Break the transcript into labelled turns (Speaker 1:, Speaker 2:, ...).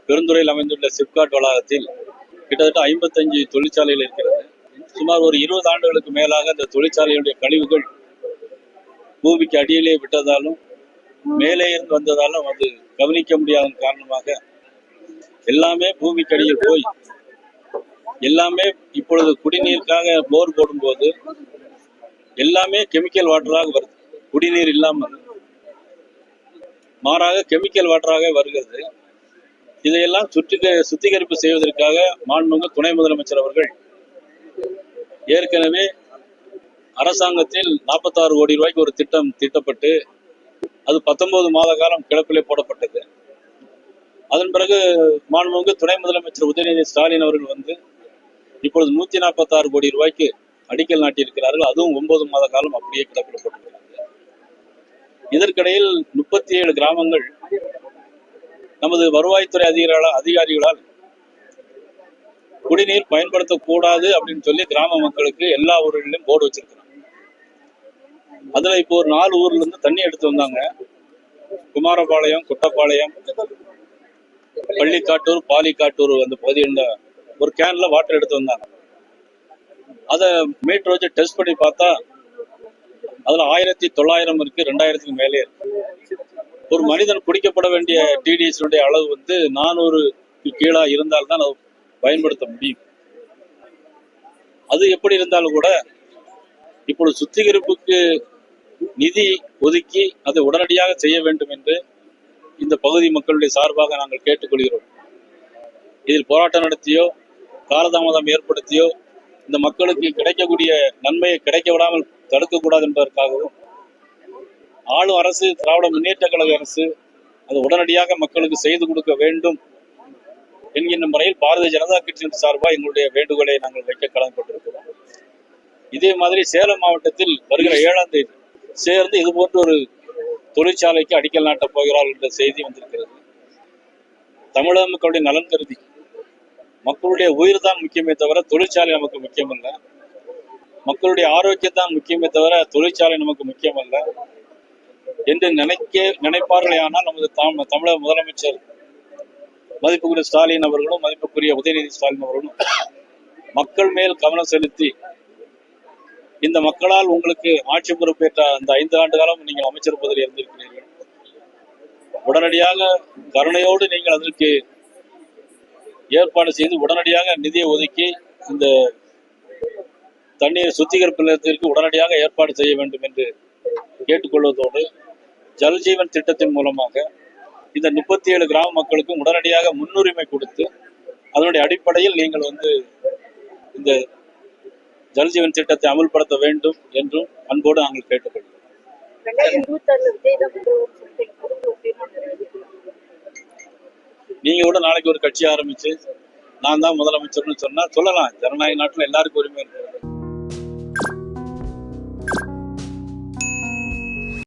Speaker 1: பெருந்துறையில் அமைந்துள்ள சிப்காட் வளாகத்தில் கிட்டத்தட்ட 55 தொழிற்சாலைகள் இருக்கிறது. சுமார் ஒரு 20 ஆண்டுகளுக்கு மேலாக இந்த தொழிற்சாலைகளுடைய கழிவுகள் பூமிக்கு அடியிலே விட்டதாலும் மேலே இருந்து வந்ததாலும் அது கவனிக்க முடியாத காரணமாக எல்லாமே பூமிக்கு அடியில் போய் எல்லாமே இப்பொழுது குடிநீருக்காக போர் போடும்போது எல்லாமே கெமிக்கல் வாட்டராக வருது. குடிநீர் இல்லாமல் மாறாக கெமிக்கல் வாட்டராக வருகிறது. இதையெல்லாம் சுத்திகரிப்பு செய்வதற்காக மாண்புமிகு துணை முதலமைச்சர் அவர்கள் ஏற்கனவே அரசாங்கத்தில் 46 கோடி ரூபாய்க்கு ஒரு திட்டம் தீட்டப்பட்டு அது 19 மாத காலம் கிடப்பிலே போடப்பட்டது. அதன் பிறகு மாண்புமிகு துணை முதலமைச்சர் உதயநிதி ஸ்டாலின் அவர்கள் வந்து இப்பொழுது 146 கோடி ரூபாய்க்கு அடிக்கல் நாட்டியிருக்கிறார்கள். அதுவும் 9 மாத காலம் அப்படியே கிடப்பில் போட்டிருக்கிறது. இதற்கிடையில் 37 கிராமங்கள் நமது வருவாய்த்துறை அதிகாரிகளால் குடிநீர் பயன்படுத்தக்கூடாது அப்படின்னு சொல்லி கிராம மக்களுக்கு எல்லா ஊர்களிலும் போர்டு வச்சிருக்கிறாங்க. அதுல இப்போ ஒரு 4 ஊர்ல இருந்து தண்ணி எடுத்து வந்தாங்க. குமாரபாளையம், குட்டப்பாளையம், பள்ளிக்காட்டூர், பாலிக்காட்டூர் அந்த பகுதியில் ஒரு கேன்ல வாட்டர் எடுத்து வந்தாங்க. அதை மீட்டர் வச்சு டெஸ்ட் பண்ணி பார்த்தா அதுல 1900 இருக்கு, 2000க்கு மேலே இருக்கு. ஒரு மனிதன் குடிக்கப்பட வேண்டிய டிடிஎஸ் அளவு வந்து 400 கீழா இருந்தால்தான் அது பயன்படுத்த முடியும். அது எப்படி இருந்தாலும் கூட இப்பொழுது சுத்திகரிப்புக்கு நிதி ஒதுக்கி அதை உடனடியாக செய்ய வேண்டும் என்று இந்த பகுதி மக்களுடைய சார்பாக நாங்கள் கேட்டுக்கொள்கிறோம். இதில் போராட்டம் நடத்தியோ காலதாமதம் ஏற்படுத்தியோ இந்த மக்களுக்கு கிடைக்கக்கூடிய நன்மையை கிடைக்க விடாமல் தடுக்கக்கூடாது என்பதற்காகவும் ஆளும் அரசு திராவிட முன்னேற்ற கழக அரசு அது உடனடியாக மக்களுக்கு செய்து கொடுக்க வேண்டும் என்கின்ற முறையில் பாரதிய ஜனதா கட்சியின் சார்பாக எங்களுடைய வேண்டுகோளை நாங்கள் வைக்க கடமைப்பட்டிருக்கிறோம். இதே மாதிரி சேலம் மாவட்டத்தில் வருகிற 7ஆம் தேதி சேர்ந்து இது போன்ற ஒரு தொழிற்சாலைக்கு அடிக்கல் நாட்டப் போகிறார் என்ற செய்தி வந்திருக்கிறது. தமிழக மக்களுடைய நலன் கருதி மக்களுடைய உயிர் தான் முக்கியமே தவிர தொழிற்சாலை நமக்கு முக்கியம் அல்ல. மக்களுடைய ஆரோக்கியம் தான் முக்கியமே தவிர தொழிற்சாலை நமக்கு முக்கியம் அல்ல என்று நினைப்பார்களே. ஆனால் நமது தமிழக முதலமைச்சர் மதிப்புக்குரிய ஸ்டாலின் அவர்களும் மதிப்புக்குரிய உதயநிதி ஸ்டாலின் அவர்களும் மக்கள் மேல் கவனம் செலுத்தி இந்த மக்களால் உங்களுக்கு ஆட்சி பொறுப்பேற்ற அந்த 5 ஆண்டு காலம் நீங்கள் அமைச்சர் பதவியில் இருந்திருக்கிறீர்கள். உடனடியாக கருணையோடு நீங்கள் அதற்கு ஏற்பாடு செய்து உடனடியாக நிதியை ஒதுக்கி இந்த தண்ணீர் சுத்திகரிப்பு நிலையத்திற்கு உடனடியாக ஏற்பாடு செய்ய வேண்டும் என்று கேட்டுக்கொள்வதோடு ஜல்ஜீவன் திட்டத்தின் மூலமாக இந்த 37 கிராம மக்களுக்கும் உடனடியாக முன்னுரிமை கொடுத்து அதனுடைய அடிப்படையில் நீங்கள் வந்து இந்த ஜல்ஜீவன் திட்டத்தை அமல்படுத்த வேண்டும் என்றும் அன்போடு நாங்கள் கேட்டுக்கொள்கிறோம். நீங்க கூட நாளைக்கு ஒரு கட்சி ஆரம்பிச்சு நான் தான் முதலமைச்சர்னு சொன்னா சொல்லலாம். ஜனநாயக நாட்டில் எல்லாருக்கும் உரிமை இருக்கு.